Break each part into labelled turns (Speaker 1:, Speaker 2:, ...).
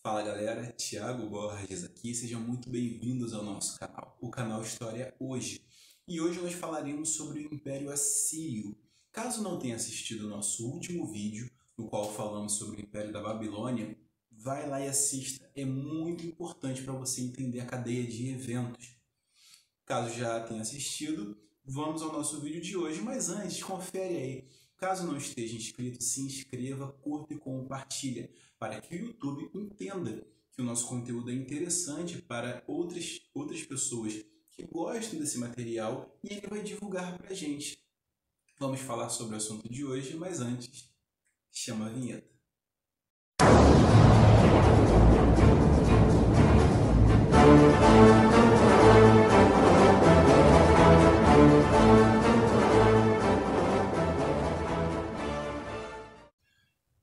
Speaker 1: Fala galera, Thiago Borges aqui, sejam muito bem-vindos ao nosso canal, o canal História Hoje. E hoje nós falaremos sobre o Império Assírio. Caso não tenha assistido o nosso último vídeo, no qual falamos sobre o Império da Babilônia, vai lá e assista, é muito importante para você entender a cadeia de eventos. Caso já tenha assistido, vamos ao nosso vídeo de hoje, mas antes, confere aí. Caso não esteja inscrito, se inscreva, curta e compartilha, para que o YouTube entenda que o nosso conteúdo é interessante para outras pessoas que gostam desse material e ele vai divulgar para a gente. Vamos falar sobre o assunto de hoje, mas antes, chama a vinheta.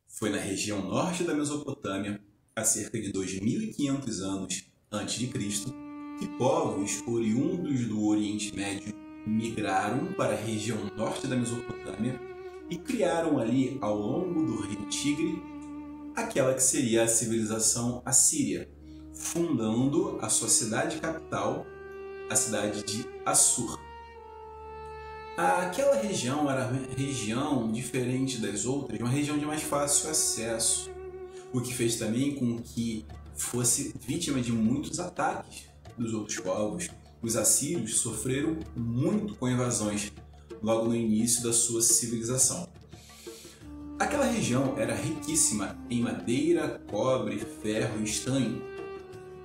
Speaker 1: Foi na região norte da Mesopotâmia, há cerca de 2.500 anos antes de Cristo, que povos oriundos do Oriente Médio migraram para a região norte da Mesopotâmia e criaram ali, ao longo do rio Tigre, aquela que seria a civilização assíria, fundando a sua cidade capital, a cidade de Assur. Aquela região era uma região diferente das outras, uma região de mais fácil acesso, o que fez também com que fosse vítima de muitos ataques dos outros povos. Os assírios sofreram muito com invasões logo no início da sua civilização. Aquela região era riquíssima em madeira, cobre, ferro e estanho,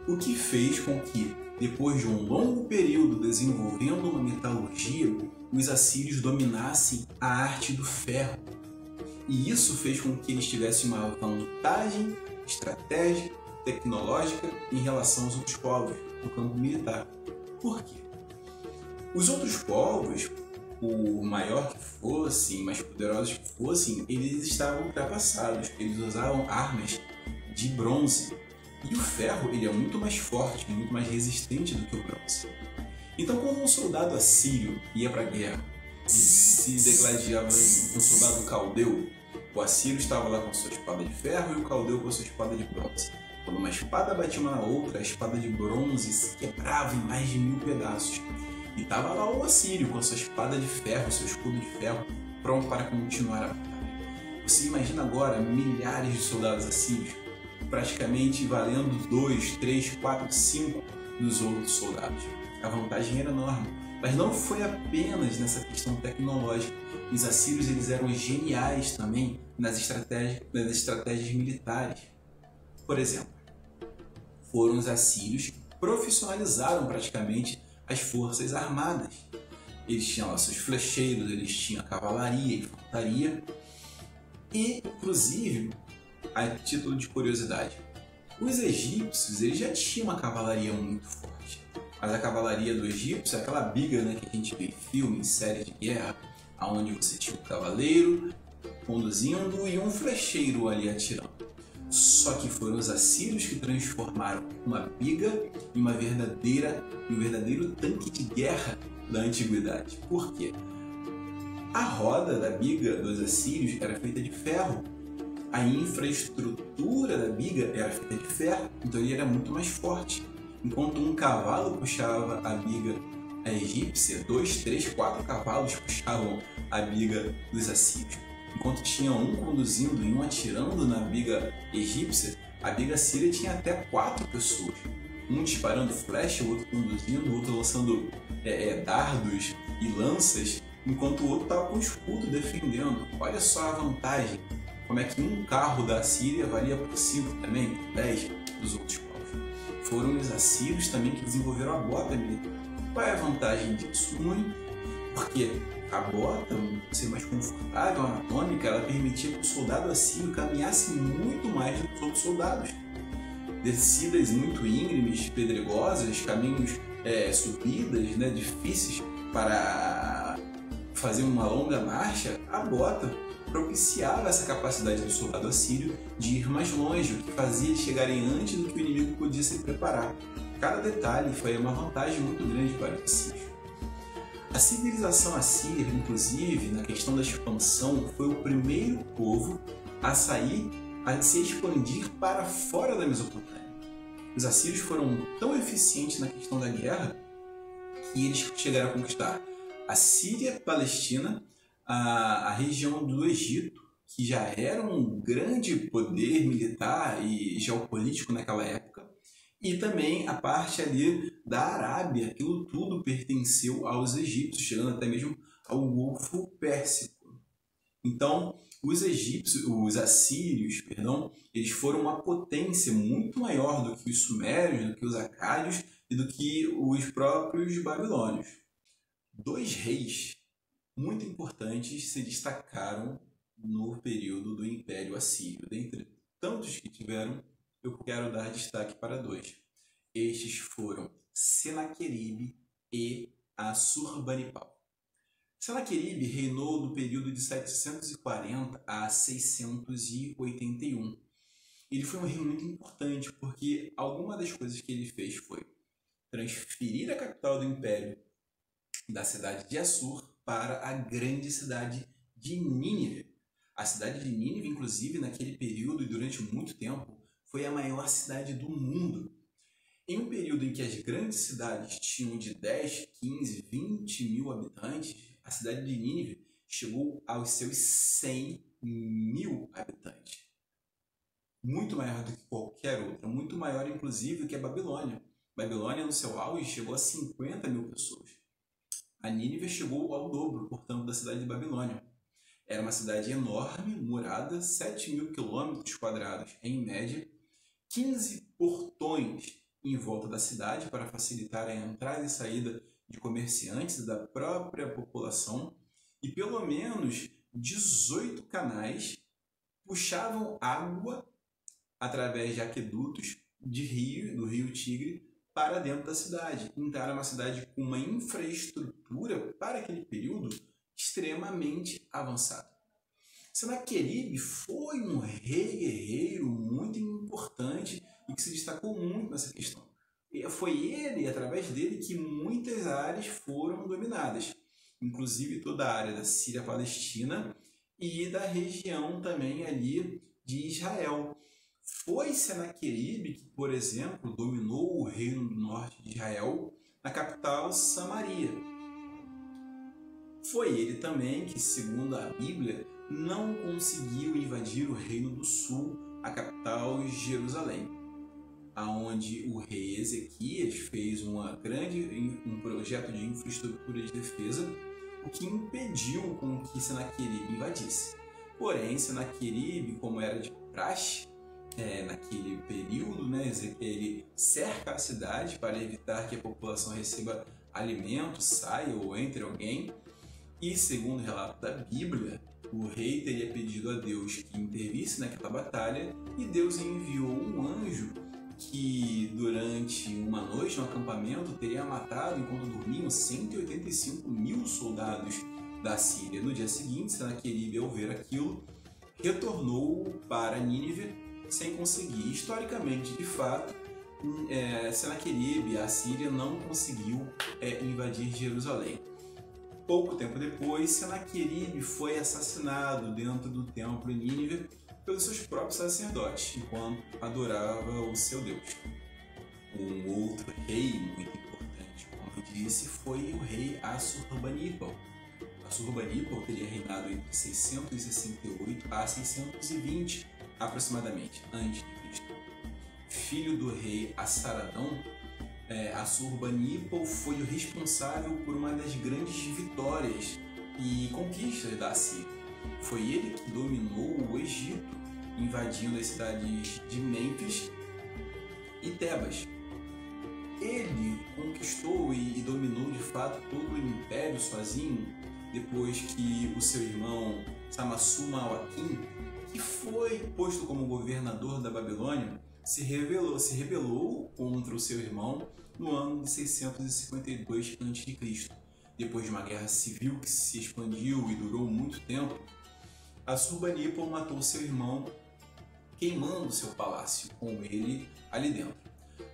Speaker 1: o que fez com que, depois de um longo período desenvolvendo uma metalurgia, os assírios dominassem a arte do ferro. E isso fez com que eles tivessem uma vantagem estratégica, tecnológica em relação aos outros povos no campo militar. Por quê? Os outros povos, por maior que fossem, mais poderosos que fossem, eles estavam ultrapassados. Eles usavam armas de bronze. E o ferro ele é muito mais forte, muito mais resistente do que o bronze. Então, quando um soldado assírio ia para a guerra e se degladiava com um soldado caldeu, o assírio estava lá com sua espada de ferro e o caldeu com sua espada de bronze. Quando uma espada batia uma na outra, a espada de bronze se quebrava em mais de 1000 pedaços. E estava lá o assírio com sua espada de ferro, seu escudo de ferro, pronto para continuar a batalha. Você imagina agora milhares de soldados assírios, praticamente valendo 2, 3, 4, 5 dos outros soldados. A vantagem era enorme, mas não foi apenas nessa questão tecnológica. Os assírios eles eram geniais também nas estratégias militares. Por exemplo, foram os assírios que profissionalizaram praticamente as forças armadas. Eles tinham lá seus flecheiros, eles tinham a cavalaria e infantaria. E, inclusive, a título de curiosidade, os egípcios eles já tinham uma cavalaria muito forte. Mas a cavalaria do egípcio é aquela biga, né, que a gente vê em filme, em série de guerra, onde você tinha um cavaleiro conduzindo e um flecheiro ali atirando. Só que foram os assírios que transformaram uma biga em um verdadeiro tanque de guerra da antiguidade. Por quê? A roda da biga dos assírios era feita de ferro. A infraestrutura da biga era feita de ferro, então ele era muito mais forte. Enquanto um cavalo puxava a biga egípcia, 2, 3, 4 cavalos puxavam a biga dos assírios. Enquanto tinha um conduzindo e um atirando na biga egípcia, a biga assíria tinha até 4 pessoas. Um disparando flecha, o outro conduzindo, o outro lançando dardos e lanças, enquanto o outro estava com o escudo defendendo. Olha só a vantagem, como é que um carro da Síria valia por 5 também, 10 dos outros povos. Foram os assírios também que desenvolveram a bota militar. Qual é a vantagem disso? Muito, porque a bota, por ser mais confortável, anatômica, ela permitia que o soldado assírio caminhasse muito mais do que os outros soldados. Descidas muito íngremes, pedregosas, caminhos subidas, né, difíceis para fazer uma longa marcha, a bota propiciava essa capacidade do soldado assírio de ir mais longe, o que fazia eles chegarem antes do que o inimigo podia se preparar. Cada detalhe foi uma vantagem muito grande para os assírios. A civilização assíria, inclusive, na questão da expansão, foi o primeiro povo a sair a se expandir para fora da Mesopotâmia. Os assírios foram tão eficientes na questão da guerra que eles chegaram a conquistar a Síria, Palestina, a região do Egito, que já era um grande poder militar e geopolítico naquela época, e também a parte ali da Arábia. Aquilo tudo pertenceu aos egípcios, chegando até mesmo ao Golfo Pérsico. Então, os assírios, eles foram uma potência muito maior do que os sumérios, do que os acádios e do que os próprios babilônios. Dois reis muito importantes se destacaram no período do Império Assírio. Dentre tantos que tiveram, eu quero dar destaque para dois. Estes foram Senaqueribe e Assurbanipal. Senaqueribe reinou do período de 740 a 681. Ele foi um rei muito importante porque alguma das coisas que ele fez foi transferir a capital do império da cidade de Assur para a grande cidade de Nínive. A cidade de Nínive, inclusive, naquele período e durante muito tempo, foi a maior cidade do mundo. Em um período em que as grandes cidades tinham de 10, 15, 20 mil habitantes, a cidade de Nínive chegou aos seus 100 mil habitantes. Muito maior do que qualquer outra, muito maior inclusive do que a Babilônia. Babilônia, no seu auge, chegou a 50 mil pessoas. A Nínive chegou ao dobro, portanto, da cidade de Babilônia. Era uma cidade enorme, murada, 7 mil quilômetros quadrados em média, 15 portões em volta da cidade para facilitar a entrada e saída de comerciantes da própria população, e pelo menos 18 canais puxavam água através de aquedutos do rio Tigre para dentro da cidade. Então era uma cidade com uma infraestrutura para aquele período extremamente avançada. Senaqueribe foi um rei guerreiro muito importante e que se destacou muito nessa questão. E foi ele, através dele, que muitas áreas foram dominadas, inclusive toda a área da Síria-Palestina e da região também ali de Israel. Foi Senaqueribe que, por exemplo, dominou o reino do norte de Israel, na capital Samaria. Foi ele também que, segundo a Bíblia, não conseguiu invadir o reino do sul, a capital Jerusalém, aonde o rei Ezequias fez um projeto de infraestrutura de defesa, o que impediu com que Senaqueribe invadisse. Porém, Senaqueribe, como era de praxe, naquele período, ele cerca a cidade para evitar que a população receba alimento, saia ou entre alguém. E, segundo o relato da Bíblia, o rei teria pedido a Deus que intervisse naquela batalha e Deus enviou um anjo que, durante uma noite no acampamento, teria matado, enquanto dormiam, 185 mil soldados da Síria. No dia seguinte, Senaqueribe, ao ver aquilo, retornou para Nínive sem conseguir. Historicamente, de fato, Senaqueribe, a Síria, não conseguiu invadir Jerusalém. Pouco tempo depois, Senaqueribe foi assassinado dentro do templo em Nínive pelos seus próprios sacerdotes, enquanto adorava o seu Deus. Um outro rei muito importante, como eu disse, foi o rei Assurbanipal. Assurbanipal teria reinado entre 668 a 620 aproximadamente antes de Cristo. Filho do rei Assaradão, Assurbanipal foi o responsável por uma das grandes vitórias e conquistas da Síria. Foi ele que dominou o Egito, invadindo as cidades de Mênfis e Tebas. Ele conquistou e dominou de fato todo o império sozinho, depois que o seu irmão Samassu-Mawaqin, que foi posto como governador da Babilônia, se rebelou contra o seu irmão no ano de 652 a.C. Depois de uma guerra civil que se expandiu e durou muito tempo, Assurbanipal matou seu irmão, queimando seu palácio com ele ali dentro.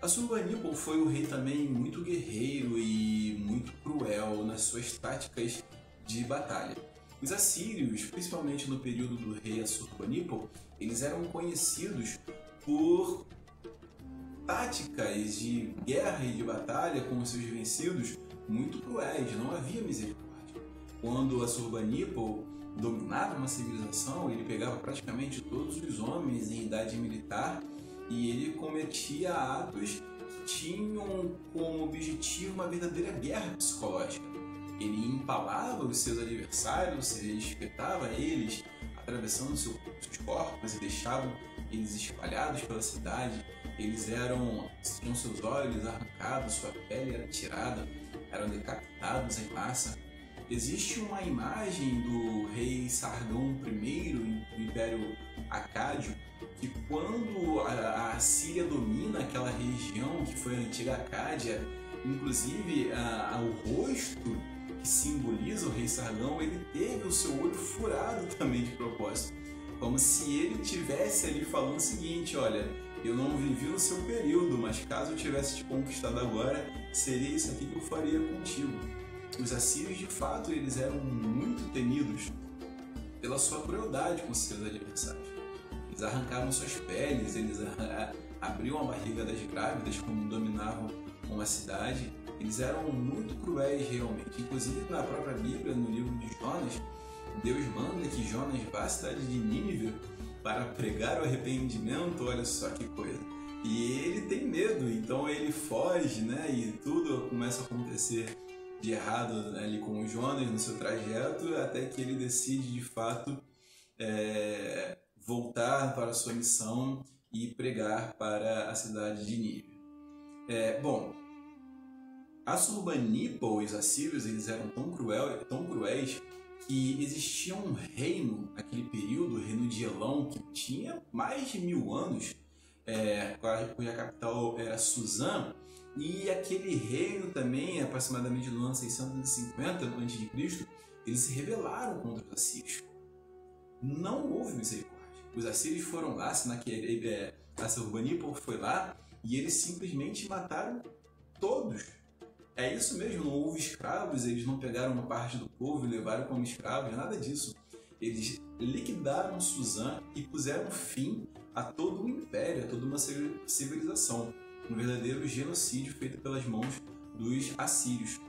Speaker 1: Assurbanipal foi um rei também muito guerreiro e muito cruel nas suas táticas de batalha. Os assírios, principalmente no período do rei Assurbanipal, eles eram conhecidos por táticas de guerra e de batalha com os seus vencidos muito cruéis, não havia misericórdia. Quando Assurbanipal dominava uma civilização, ele pegava praticamente todos os homens em idade militar e ele cometia atos que tinham como objetivo uma verdadeira guerra psicológica. Ele empalava os seus adversários, ele espetava eles, atravessando seus corpos e deixavam eles espalhados pela cidade. Eles tinham seus olhos arrancados, sua pele era tirada, eram decapitados em massa. Existe uma imagem do rei Sargão I do Império Acádio, que quando a Síria domina aquela região que foi a antiga Acádia, inclusive o rosto que simboliza o rei Sargão, ele teve o seu olho furado também de propósito, como se ele tivesse ali falando o seguinte: olha, eu não vivi no seu período, mas caso eu tivesse te conquistado agora, seria isso aqui que eu faria contigo. Os assírios, de fato, eles eram muito temidos pela sua crueldade com seus adversários. Eles arrancavam suas peles, eles abriam a barriga das grávidas quando dominavam uma cidade. Eles eram muito cruéis realmente. Inclusive, na própria Bíblia, no livro de Jonas, Deus manda que Jonas vá à cidade de Nínive para pregar o arrependimento. Olha só que coisa. E ele tem medo, então ele foge, né? E tudo começa a acontecer de errado ali com o Jonas no seu trajeto, até que ele decide de fato voltar para a sua missão e pregar para a cidade de Nínive. Bom, Assurbanipal e os assírios, eles eram tão cruéis que existia um reino naquele período, o reino de Elão, que tinha mais de 1000 anos, cuja capital era Suzã, e aquele reino também, aproximadamente no ano 650 a.C., eles se rebelaram contra os assírios. Não houve misericórdia. Os assírios foram lá, Assurbanipal foi lá, e eles simplesmente mataram todos. É isso mesmo, não houve escravos, eles não pegaram uma parte do povo e levaram como escravos, nada disso. Eles liquidaram Suzã e puseram fim a todo o império, a toda uma civilização. Um verdadeiro genocídio feito pelas mãos dos assírios.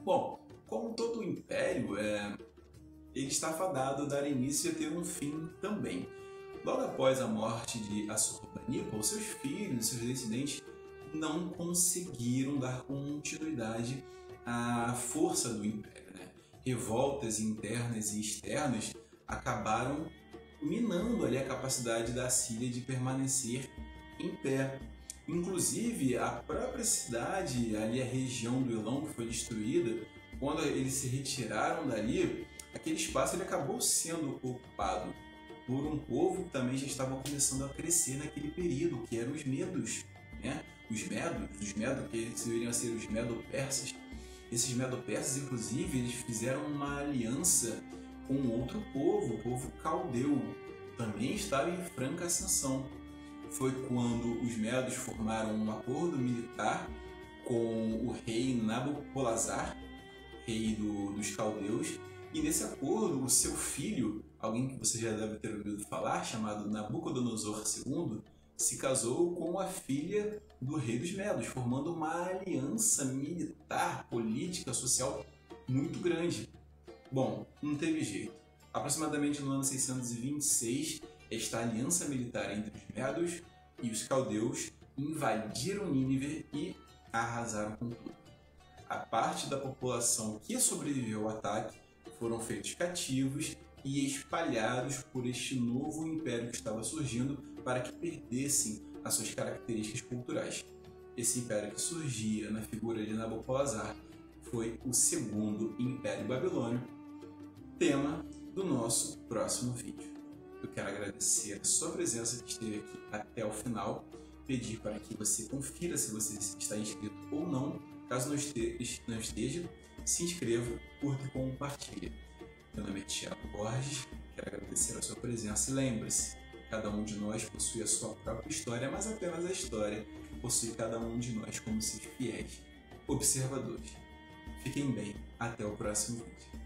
Speaker 1: Bom, como todo o império, ele está fadado a dar início a ter um fim também. Logo após a morte de Assurbanipal, seus filhos, seus descendentes, não conseguiram dar continuidade à força do império, né? Revoltas internas e externas acabaram minando ali a capacidade da Síria de permanecer em pé. Inclusive, a própria cidade, ali a região do Elão que foi destruída, quando eles se retiraram dali, aquele espaço ele acabou sendo ocupado por um povo que também já estava começando a crescer naquele período, que eram os medos, né? Os medos, que deveriam ser os medo-persas. Esses medo-persas, inclusive, eles fizeram uma aliança com outro povo, o povo caldeu, também estava em franca ascensão. Foi quando os medos formaram um acordo militar com o rei Nabopolassar, rei dos caldeus, e nesse acordo o seu filho, alguém que você já deve ter ouvido falar, chamado Nabucodonosor II, se casou com a filha do rei dos Medos, formando uma aliança militar, política, social muito grande. Bom, não teve jeito. Aproximadamente no ano 626, esta aliança militar entre os Medos e os caldeus invadiram Nínive e arrasaram com tudo. A parte da população que sobreviveu ao ataque foram feitos cativos e espalhados por este novo império que estava surgindo para que perdessem as suas características culturais. Esse império que surgia na figura de Nabopolassar foi o Segundo Império Babilônio, tema do nosso próximo vídeo. Eu quero agradecer a sua presença que esteve aqui até o final, pedir para que você confira se você está inscrito ou não. Caso não esteja, se inscreva, curta e compartilhe. Meu nome é Thiago Borges, quero agradecer a sua presença e lembre-se, cada um de nós possui a sua própria história, mas apenas a história possui cada um de nós como seus fiéis observadores. Fiquem bem, até o próximo vídeo.